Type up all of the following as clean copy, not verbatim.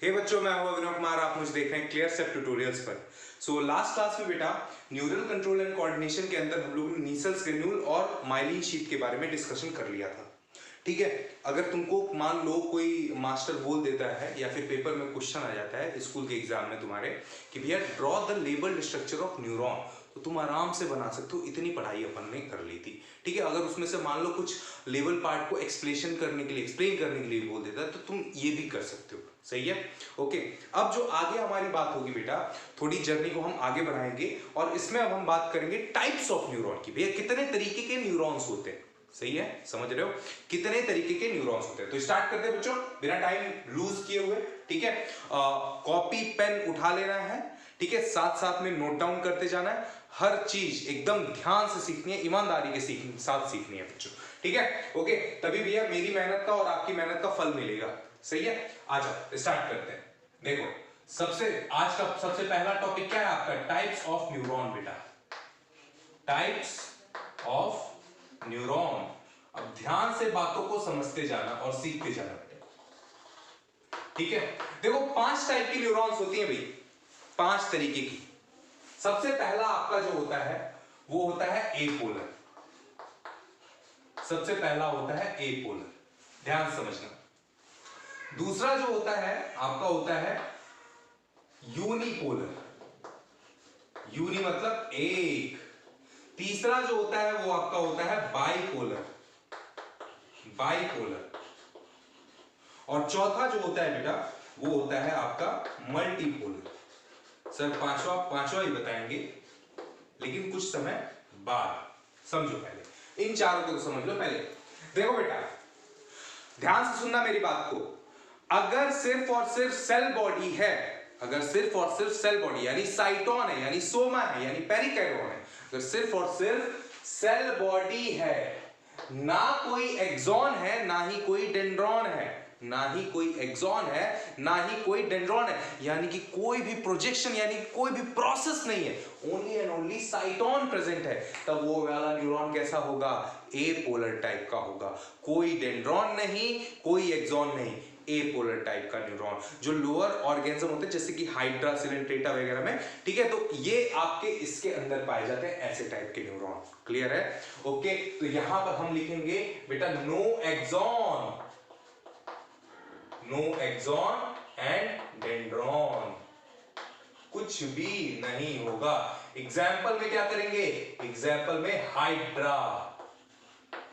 हे बच्चों, मैं हूं अभिनव कुमार। आप मुझे देख रहे हैं क्लियर स्टेप ट्यूटोरियल्स पर। लास्ट क्लास में बेटा न्यूरल कंट्रोल एंड कोऑर्डिनेशन के अंदर हम लोगों ने नीसल्स ग्रेन्यूल और माइलिन शीट के बारे में डिस्कशन कर लिया था। ठीक है, अगर तुमको मान लो कोई मास्टर बोल देता है या फिर पेपर में क्वेश्चन आ जाता है स्कूल के एग्जाम में तुम्हारे कि भैया draw the labelled structure of neuron, तो तुम आराम से बना सकते हो। इतनी पढ़ाई अपन ने कर ली थी। ठीक है, अगर उसमें से मान लो कुछ लेवल पार्ट को एक्सप्लेन करने के लिए बोल देता है तो तुम ये भी कर सकते हो। सही है, ओके। अब जो आगे हमारी बात होगी बेटा, थोड़ी जर्नी को हम आगे बढ़ाएंगे और इसमें अब हम बात करेंगे टाइप्स ऑफ न्यूरॉन की। भैया कितने तरीके के न्यूरॉन्स होते हैं, सही है, समझ रहे हो, कितने तरीके के न्यूरॉन्स होते हैं। तो स्टार्ट करते हैं बच्चों, बिना टाइम लूज किए हुए। ठीक है, कॉपी पेन उठा लेना है। ठीक है, साथ साथ में नोट डाउन करते जाना है। हर चीज एकदम ध्यान से सीखनी है, ईमानदारी के साथ सीखनी है बच्चों। ठीक है, ओके, तभी भैया मेरी मेहनत का और आपकी मेहनत का फल मिलेगा। सही है, आ जाओ स्टार्ट करते हैं। देखो, आज का सबसे पहला टॉपिक क्या है आपका? टाइप्स ऑफ न्यूरॉन बेटा, टाइप्स ऑफ न्यूरॉन। अब ध्यान से बातों को समझते जाना और सीखते जाना बेटा। ठीक है, देखो 5 टाइप की न्यूरॉन्स होती हैं भाई, 5 तरीके की। सबसे पहला आपका जो होता है वो होता है एपोलर। सबसे पहला होता है एपोलर, ध्यान से समझना। दूसरा जो होता है आपका होता है यूनिपोलर, यूनि मतलब एक। तीसरा जो होता है वो आपका होता है बाइपोलर, बाइपोलर। और चौथा जो होता है बेटा वो होता है आपका मल्टीपोलर। सर पांचवा ही बताएंगे लेकिन कुछ समय बाद, समझो पहले इन चारों को तो समझ लो पहले। देखो बेटा, ध्यान से सुनना मेरी बात को। अगर सिर्फ और सिर्फ सेल बॉडी है, अगर सिर्फ और सिर्फ सेल बॉडी यानी साइटोन है, यानी सोमा है, यानी पेरिकाइरोन है, अगर सिर्फ और सिर्फ सेल बॉडी है, ना कोई एक्सॉन है ना ही कोई डेंड्रॉन है, ना ही कोई एक्सॉन है ना ही कोई डेंड्रॉन है, यानी कि कोई भी प्रोजेक्शन यानी कोई भी प्रोसेस नहीं है, ओनली एंड ओनली साइटोन प्रेजेंट है, तब वो वाला न्यूरॉन कैसा होगा? एपोलर टाइप का होगा। कोई डेंड्रॉन नहीं, कोई एक्सॉन नहीं, एपोलर टाइप का न्यूरॉन। जो लोअर ऑर्गेनिज्म होते हैं जैसे कि हाइड्रा, सिलेंट्रेटा वगैरह में, ठीक है, तो ये आपके इसके अंदर पाए जाते हैं ऐसे टाइप के न्यूरॉन। क्लियर है, ओके। तो यहां पर हम लिखेंगे बेटा no axon, no axon and dendron, कुछ भी नहीं होगा। एग्जाम्पल में क्या करेंगे? एग्जाम्पल में हाइड्रा,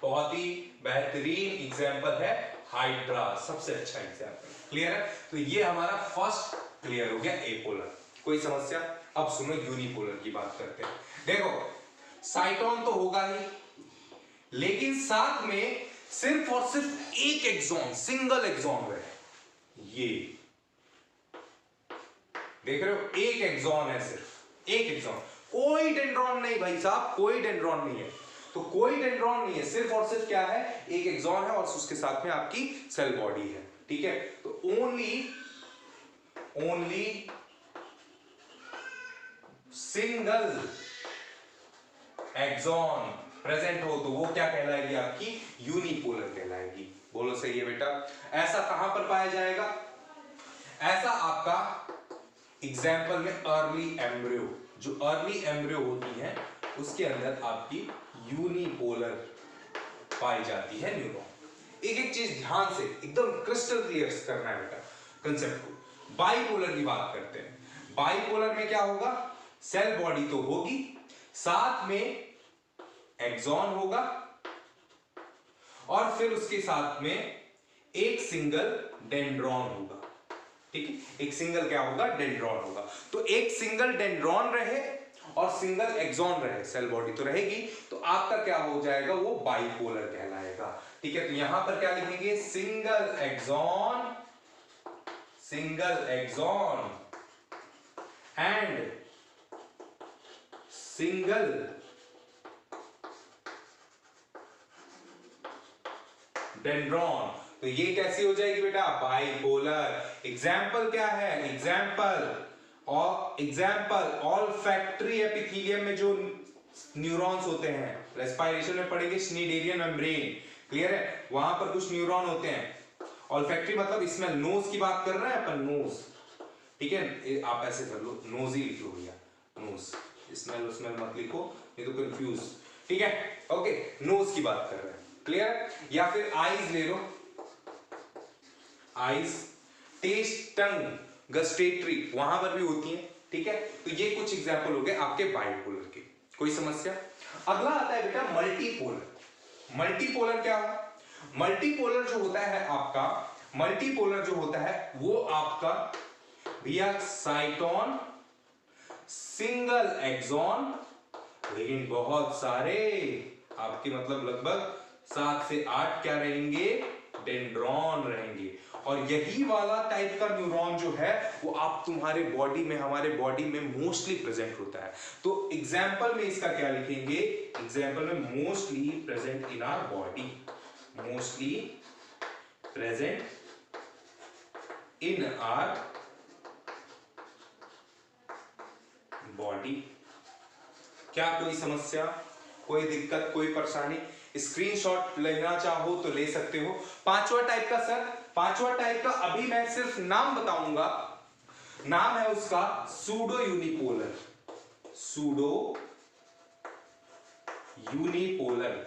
बहुत ही बेहतरीन एग्जाम्पल है हाइड्रा, सबसे अच्छा एग्जाम्पल। क्लियर है, तो ये हमारा फर्स्ट क्लियर हो गया एपोलर। कोई समस्या? अब सुनो यूनिपोलर की बात करते हैं। देखो, साइटोन तो होगा ही, लेकिन साथ में सिर्फ और सिर्फ एक एक्सॉन, सिंगल एक्सॉन है। ये देख रहे हो, एक एक्सॉन है, सिर्फ एक एक्सॉन, कोई डेंड्रॉन नहीं भाई साहब, कोई डेंड्रॉन नहीं है। तो कोई डेंड्रॉन नहीं है, सिर्फ और सिर्फ क्या है? एक एक्सॉन है और उसके साथ में आपकी सेल बॉडी है। ठीक है, तो ओनली सिंगल एक्सॉन प्रेजेंट हो तो वो क्या कहलाएगी? आपकी यूनिपोलर कहलाएगी। बोलो सही है बेटा। ऐसा कहां पर पाया जाएगा? ऐसा आपका एग्जाम्पल में अर्ली एम्ब्रियो, जो अर्ली एम्ब्रियो होती है उसके अंदर आपकी यूनिपोलर पाई जाती है न्यूरॉन। एक एक चीज ध्यान से एकदम क्रिस्टल क्लियर करना है बेटा कंसेप्ट को। बाइपोलर की बात करते हैं। बाइपोलर में क्या होगा? सेल बॉडी तो होगी, साथ में एक्सॉन होगा और फिर उसके साथ में एक सिंगल डेंड्रॉन होगा। ठीक है, एक सिंगल क्या होगा? डेंड्रॉन होगा। तो एक सिंगल डेंड्रॉन रहे और सिंगल एक्सॉन रहे, सेल बॉडी तो रहेगी, तो आपका क्या हो जाएगा? वो बाइपोलर कहलाएगा। ठीक है, तो यहां पर क्या लिखेंगे? Single axon and single dendron. तो ये कैसी हो जाएगी बेटा? बाइपोलर। एग्जाम्पल क्या है? एग्जाम्पल ऑल्फैक्टरी एपिथेलियम में जो न्यूरॉन्स होते हैं, रेस्पिरेशन में पढ़ेंगे स्नीडेरियन मेम्ब्रेन, क्लियर है, वहां पर कुछ न्यूरॉन होते हैं ऑल्फैक्टरी मतलब स्मेल, नोज की बात कर रहे हैं अपन, नोज, ठीक है, आप ऐसे कर लो, नोज ही लिख लो भैया, नोज, स्मेल स्मेल मत लिखो नहीं तो कंफ्यूज, ठीक है, ओके, नोज की बात कर रहे हैं, क्लियर। या फिर आईज ले लो, आईज, टेस्ट, टंग, गस्टेटरी वहां पर भी होती है, ठीक है। तो ये कुछ एग्जांपल हो गए आपके बाइपोलर के, कोई समस्या। अगला आता है बेटा मल्टीपोलर। मल्टीपोलर क्या हुआ? मल्टीपोलर जो होता है आपका, मल्टीपोलर जो होता है वो आपका भैया साइटोन, सिंगल एक्सॉन, लेकिन बहुत सारे आपके मतलब लगभग 7 से 8 क्या रहेंगे, डेंड्रॉन रहेंगे। और यही वाला टाइप का न्यूरॉन जो है वो आप तुम्हारे बॉडी में, हमारे बॉडी में मोस्टली प्रेजेंट होता है। तो एग्जाम्पल में इसका क्या लिखेंगे, एग्जाम्पल में mostly present in our body, mostly present in our body. क्या कोई समस्या, कोई दिक्कत, कोई परेशानी? स्क्रीनशॉट लेना चाहो तो ले सकते हो। पांचवा टाइप का सर, पांचवा टाइप का अभी मैं सिर्फ नाम बताऊंगा, नाम है उसका सूडो यूनिपोलर, सूडो यूनिपोलर।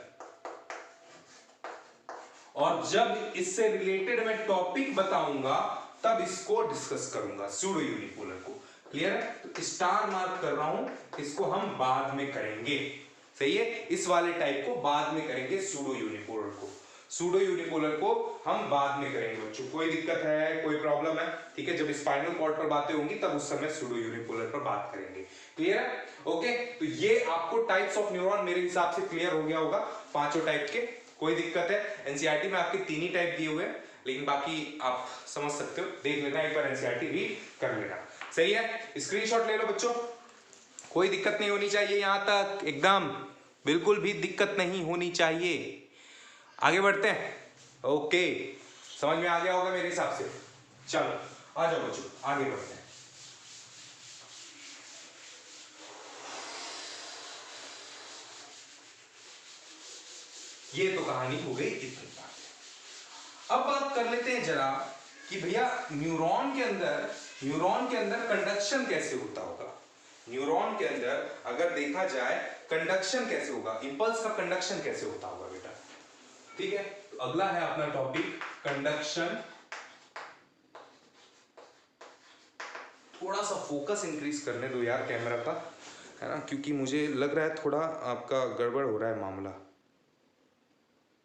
और जब इससे रिलेटेड मैं टॉपिक बताऊंगा तब इसको डिस्कस करूंगा, सूडो यूनिपोलर को, क्लियर है? तो स्टार मार्क कर रहा हूं, इसको हम बाद में करेंगे, सही है, इस वाले टाइप को बाद में करेंगे, सूडो यूनिपोलर को, सूडो यूनिपोलर को हम बाद में करेंगे बच्चों। कोई दिक्कत है, कोई प्रॉब्लम है? ठीक है, जब स्पाइनल कॉर्ड पर बातें होंगी तब उस समय सूडो यूनिपोलर पर बात करेंगे, क्लियर है? ओके, तो ये आपको टाइप्स ऑफ न्यूरॉन मेरे हिसाब से क्लियर हो गया होगा, पांचों टाइप के। कोई दिक्कत है? एनसीईआरटी में आपके 3 ही टाइप दिए हुए हैं, लेकिन बाकी आप समझ सकते हो, देख लेना एक बार, एनसीईआरटी रीड कर लेना, सही है। स्क्रीनशॉट ले लो बच्चों, कोई दिक्कत नहीं होनी चाहिए, यहां तक एकदम बिल्कुल भी दिक्कत नहीं होनी चाहिए। आगे बढ़ते हैं, ओके, समझ में आ गया होगा मेरे हिसाब से। चलो आ जाओ बच्चों, आगे बढ़ते हैं। ये तो कहानी हो गई इतनी बात। अब बात कर लेते हैं जरा कि भैया न्यूरॉन के अंदर कंडक्शन कैसे होता होगा। न्यूरॉन के अंदर अगर देखा जाए कंडक्शन कैसे होगा, इंपल्स का कंडक्शन कैसे होता होगा बेटा, ठीक है। तो अगला है अपना टॉपिक कंडक्शन। थोड़ा सा फोकस इंक्रीज करने दो यार कैमरा का, है ना, क्योंकि मुझे लग रहा है थोड़ा आपका गड़बड़ हो रहा है मामला,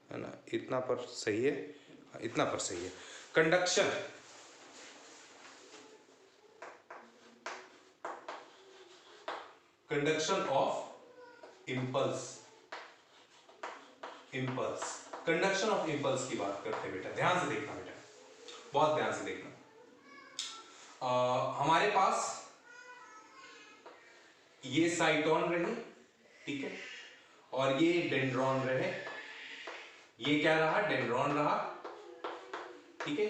है ना। इतना पर सही है, इतना पर सही है। Conduction, conduction of impulse, impulse, conduction of impulse की बात करते हैं बेटा, ध्यान से देखना बेटा, बहुत ध्यान से देखना। हमारे पास ये साइटोन रहे, ठीक है, और ये डेंड्रॉन रहे, ये क्या रहा, डेंड्रॉन रहा, ठीक है,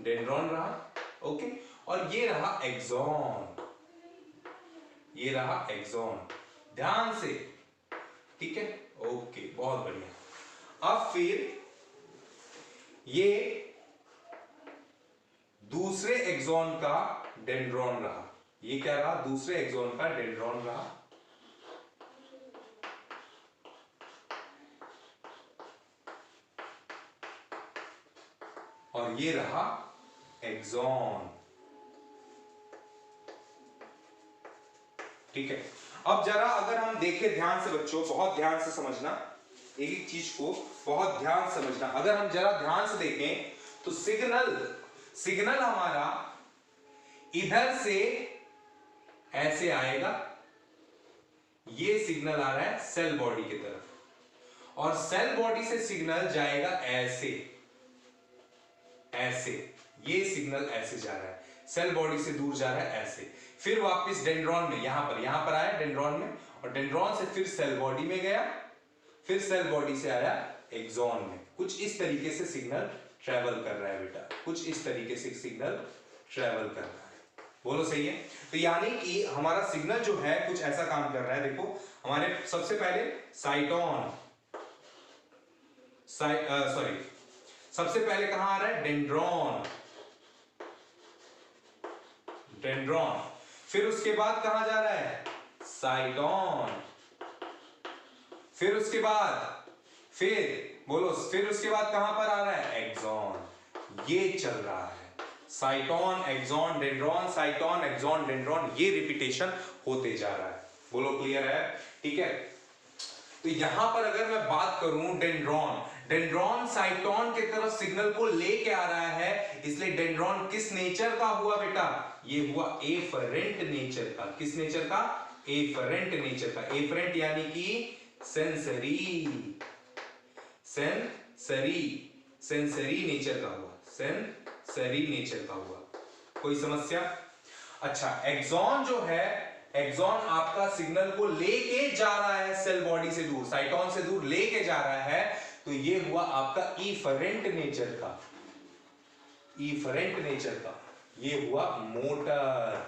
डेंड्रॉन रहा, ओके, और ये रहा एक्सॉन, ये रहा एक्सॉन, ध्यान से, ठीक है, ओके, बहुत बढ़िया। अब फिर ये दूसरे एक्सॉन का डेंड्रॉन रहा, ये क्या रहा, दूसरे एक्सॉन का डेंड्रॉन रहा, और ये रहा एक्सॉन, ठीक है। अब जरा अगर हम देखें ध्यान से बच्चों, बहुत ध्यान से समझना, एक एक चीज को बहुत ध्यान से समझना। अगर हम जरा ध्यान से देखें तो सिग्नल हमारा इधर से ऐसे आएगा, ये सिग्नल आ रहा है सेल बॉडी की तरफ, और सेल बॉडी से सिग्नल जाएगा ऐसे, ऐसे, ये सिग्नल ऐसे जा रहा है, सेल बॉडी से दूर जा रहा है ऐसे, फिर वापस डेंड्रॉन में, यहां पर आया डेंड्रॉन में, और डेंड्रॉन से फिर सेल बॉडी में गया, फिर सेल बॉडी से आया एक्सॉन में। कुछ इस तरीके से सिग्नल ट्रेवल कर रहा है बेटा, कुछ इस तरीके से सिग्नल ट्रेवल कर रहा है, बोलो सही है। तो यानी कि हमारा सिग्नल जो है कुछ ऐसा काम कर रहा है, देखो हमारे सबसे पहले साइटोन, सबसे पहले कहां आ रहा है? Dendron, dendron. फिर उसके बाद कहां जा रहा है? साइटोन। फिर उसके बाद, फिर बोलो, फिर उसके बाद कहां पर आ रहा है? एक्सॉन। ये चल रहा है, cyton, axon, dendron, cyton, axon, dendron, ये रिपीटेशन होते जा रहा है। बोलो क्लियर है? ठीक है। तो यहां पर अगर मैं बात करूं डेंड्रॉन, डेंड्रॉन साइटोन की तरफ सिग्नल को लेके आ रहा है, इसलिए डेंड्रॉन किस नेचर का हुआ बेटा? ये हुआ एफरेंट नेचर का। किस नेचर का? एफरेंट नेचर का। एफरेंट यानी कि सेंसरी, सेंसरी, सेंसरी नेचर का हुआ, सेंसरी नेचर का हुआ। कोई समस्या? अच्छा, एक्सॉन जो है, एक्सॉन आपका सिग्नल को लेके जा रहा है सेल बॉडी से दूर, साइटोन से दूर लेके जा रहा है, तो ये हुआ आपका इफरेंट नेचर का, इफरेंट नेचर का। ये हुआ मोटर।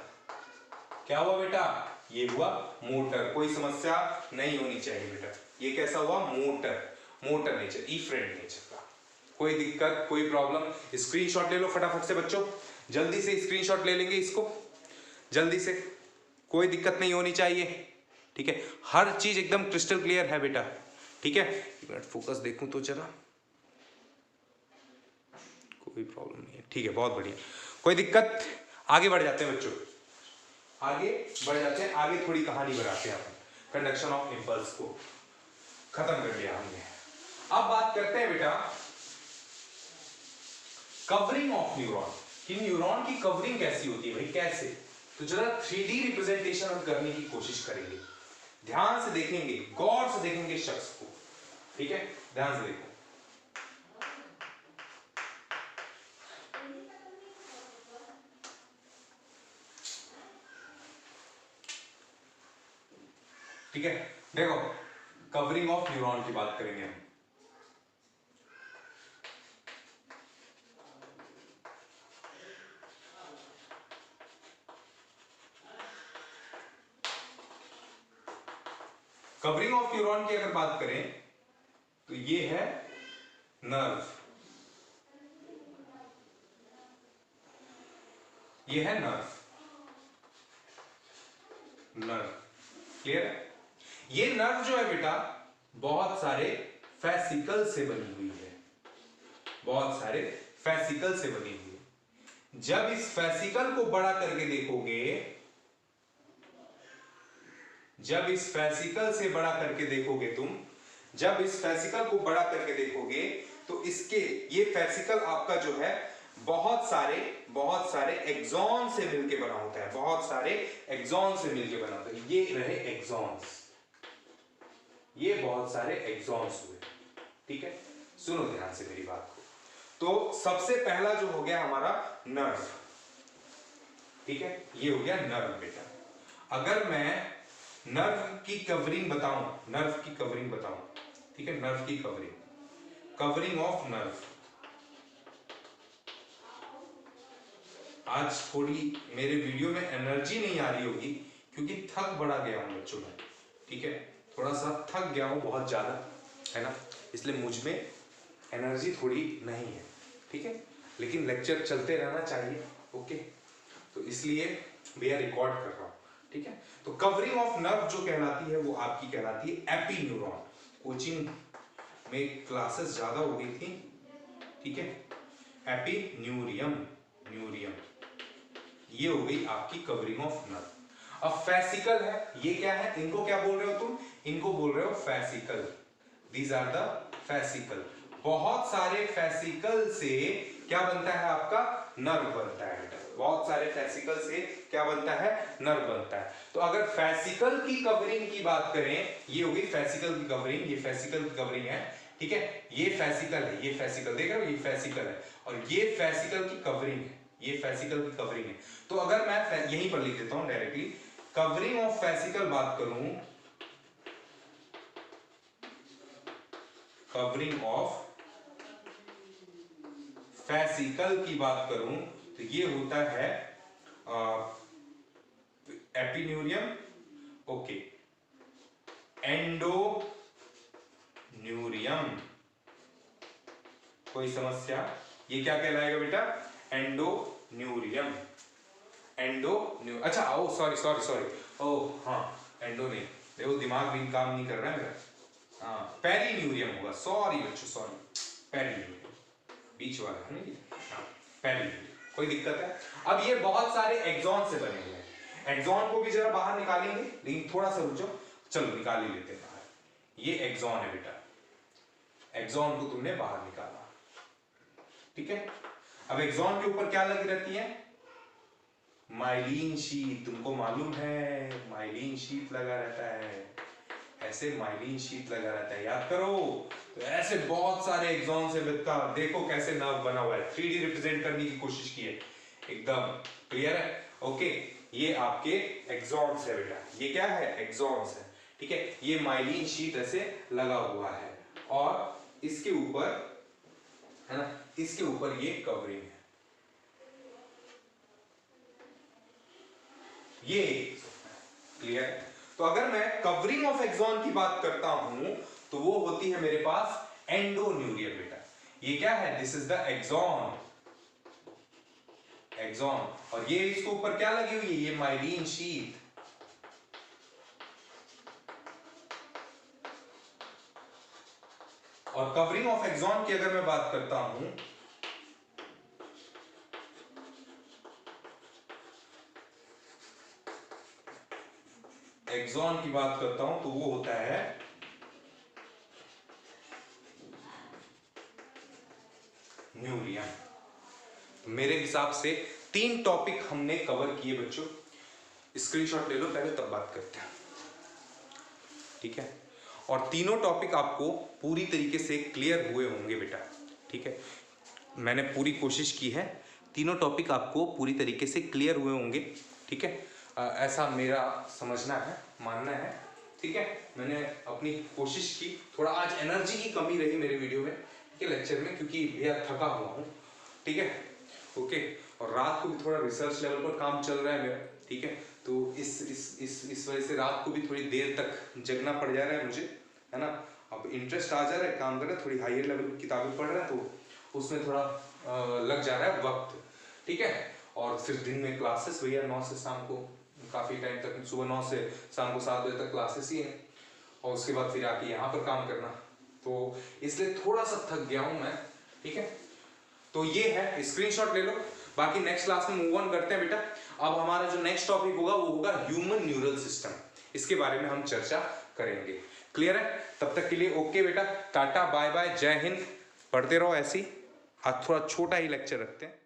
क्या हुआ बेटा? ये हुआ मोटर। कोई समस्या नहीं होनी चाहिए बेटा। ये कैसा हुआ? Motor, motor nature, efferent nature का। कोई दिक्कत, कोई प्रॉब्लम? स्क्रीनशॉट ले लो फटाफट से बच्चों, जल्दी से स्क्रीनशॉट ले लेंगे इसको, जल्दी से, कोई दिक्कत नहीं होनी चाहिए। ठीक है, हर चीज एकदम क्रिस्टल क्लियर है बेटा। ठीक है, एक मिनट फोकस देखूं तो जरा, कोई प्रॉब्लम नहीं है। ठीक है, बहुत बढ़िया, कोई दिक्कत? आगे बढ़ जाते हैं बच्चों, आगे बढ़ जाते हैं, आगे थोड़ी कहानी बढ़ाते हैं अपन। कंडक्शन ऑफ इंपल्स को खत्म कर दिया हमने। अब बात करते हैं बेटा कवरिंग ऑफ न्यूरॉन, कि न्यूरॉन की कवरिंग कैसी होती है भाई, कैसे? तो जरा 3D रिप्रेजेंटेशन हम करने की कोशिश करेंगे। ध्यान से देखेंगे, गौर से देखेंगे शख्स को। ठीक है, ध्यान से देखो। ठीक है, देखो, कवरिंग ऑफ न्यूरॉन की बात करेंगे हम। कवरिंग ऑफ न्यूरॉन की अगर बात करें तो ये है नर्व, ये है नर्व, नर्व। क्लियर है? ये नर्व जो है बेटा बहुत सारे फेसिकल से बनी हुई है, बहुत सारे फेसिकल से बनी हुई है। जब इस फेसिकल को बड़ा करके देखोगे, जब इस फेसिकल से बड़ा करके देखोगे तुम, जब इस फेसिकल को बड़ा करके देखोगे तो इसके, ये फेसिकल आपका जो है बहुत सारे एक्सॉन से मिलके बना होता है, बहुत सारे एक्सॉन से मिलके बना होता है। ये रहे एक्सॉन्स, ये बहुत सारे एक्सॉन्स हुए। ठीक है, सुनो ध्यान से मेरी बात को। तो सबसे पहला जो हो गया हमारा नर्व। ठीक है, ये हो गया नर्व बेटा। अगर मैं नर्व की कवरिंग बताऊं, नर्व की कवरिंग बताऊं, ठीक है, नर्व की कवरिंग, कवरिंग ऑफ नर्व। आज थोड़ी मेरे वीडियो में एनर्जी नहीं आ रही होगी क्योंकि थक बड़ा गया हूं बच्चों में। ठीक है, थोड़ा सा थक गया हूं बहुत ज्यादा, है ना, इसलिए मुझ में एनर्जी थोड़ी नहीं है। ठीक है, लेकिन लेक्चर चलते रहना चाहिए। ओके, तो इसलिए भैया रिकॉर्ड कर रहा हूं। ठीक है, तो कवरिंग ऑफ नर्व जो कहलाती है वो आपकी कहलाती है एपी न्यूरॉन। कोचिंग में क्लासेस ज्यादा हो गई थी। ठीक है, एपी न्यूरियम, न्यूरियम, ये हो गई आपकी कवरिंग ऑफ नर्व। अब फेसिकल है, ये क्या है, इनको क्या बोल रहे हो तुम? इनको बोल रहे हो fascicle. These are the fascicle. बहुत सारे फेसिकल से क्या बनता है आपका? नर्व बनता है बेटा। बहुत सारे फेसिकल से क्या बनता है? नर्व बनता है। तो अगर फेसिकल की कवरिंग की बात करें, ये हो गई फेसिकल की कवरिंग, ये फेसिकल की कवरिंग है। ठीक है, ये फेसिकल है, ये फेसिकल देख रहे हो, ये फेसिकल है और ये फेसिकल की कवरिंग है, ये फेसिकल की कवरिंग है। तो अगर मैं यहीं पर लिख देता हूं डायरेक्टली, कवरिंग ऑफ फेसिकल बात करूं, कवरिंग ऑफ फेसिकल की बात करूं तो ये होता है एपिन्यूरियम, ओके, एंडोन्यूरियम, कोई समस्या? ये क्या कहलाएगा बेटा? एंडोन्यूरियम। अच्छा ओ सॉरी ओ हाँ, एंडो नहीं, देखो दिमाग भी काम नहीं कर रहा है मेरा। हाँ, पेरिन्यूरियम होगा। सॉरी बच्चों, सॉरी, पेरिन्यूरियम बीच वाला है ना। हाँ, पेरिन्यूरियम। कोई दिक्कत है? अब ये बहुत सारे एक्सॉन से बने हुए हैं। एक्सॉन को भी जरा बाहर निकालेंगे, लेकिन थोड़ा सा रुक जाओ, चलो निकाल ही लेते हैं बाहर। ये एक्सॉन है बेटा, एक्सॉन को तुमने बाहर निकाला, ठीक है। अब एक्सॉन के ऊपर क्या लगी रहती है? Myelin sheath. तुमको मालूम है माइलिन शीट लगा रहता है, ऐसे माइलिन शीट लगा रहता है, याद करो। तो ऐसे बहुत सारे एक्सॉन से का देखो कैसे नर्व बना हुआ है, 3D रिप्रेजेंट करने की कोशिश की है, एकदम क्लियर है? ओके, ये आपके एक्सॉन्स है बेटा, ये क्या है? एक्सॉन्स है, ठीक है। ये माइलिन शीट ऐसे लगा हुआ है और इसके ऊपर है ना, इसके ऊपर ये कवरिंग है, ये क्लियर है। तो अगर मैं कवरिंग ऑफ एक्सॉन की बात करता हूं तो वो होती है मेरे पास एंडोन्यूरियम बेटा। ये क्या है? This is the axon, axon. और ये इसके ऊपर क्या लगी हुई है? ये माइलिन शीट। और कवरिंग ऑफ एक्सॉन की अगर मैं बात करता हूं, एक्सॉन की बात करता हूं तो वो होता है न्यूरियम। मेरे हिसाब से 3 टॉपिक हमने कवर किए बच्चों, स्क्रीनशॉट ले लो पहले तब बात करते हैं, ठीक है। और तीनों टॉपिक आपको पूरी तरीके से क्लियर हुए होंगे बेटा, ठीक है। मैंने पूरी कोशिश की है, तीनों टॉपिक आपको पूरी तरीके से क्लियर हुए होंगे, ठीक है। ऐसा मेरा समझना है, मानना है, ठीक है। मैंने अपनी कोशिश की। थोड़ा आज एनर्जी की कमी रही मेरे वीडियो में, ठीक है, लेक्चर में, क्योंकि भैया थका हुआ हूँ, ठीक है, ओके। और रात को भी थोड़ा रिसर्च लेवल पर काम चल रहा है मेरा, ठीक है। तो इस वजह से रात को भी थोड़ी देर तक जगना पड़ जा रहा है मुझे, है ना। अब इंटरेस्ट आ जा रहा है, काम कर रहा है, थोड़ी हायर लेवल की किताबें पढ़ रहा है, तो उसमें थोड़ा लग जा रहा है वक्त, ठीक है। और फिर दिन में क्लासेस भैया 9 से शाम को काफ़ी टाइम तक, सुबह 9 से शाम को 7 बजे तक क्लासेस ही हैं, और उसके बाद फिर आके यहाँ पर काम करना, तो इसलिए थोड़ा सा थक गया हूँ मैं, ठीक है। तो ये है, स्क्रीनशॉट ले लो। बाकी नेक्स्ट क्लास में मूव ऑन करते हैं बेटा। अब हमारा जो नेक्स्ट टॉपिक होगा वो होगा ह्यूमन न्यूरल सिस्टम, इसके बारे में हम चर्चा करेंगे, क्लियर है? तब तक के लिए ओके बेटा, टाटा बाय बाय, जय हिंद। पढ़ते रहो ऐसी। आज थोड़ा छोटा ही लेक्चर रखते हैं।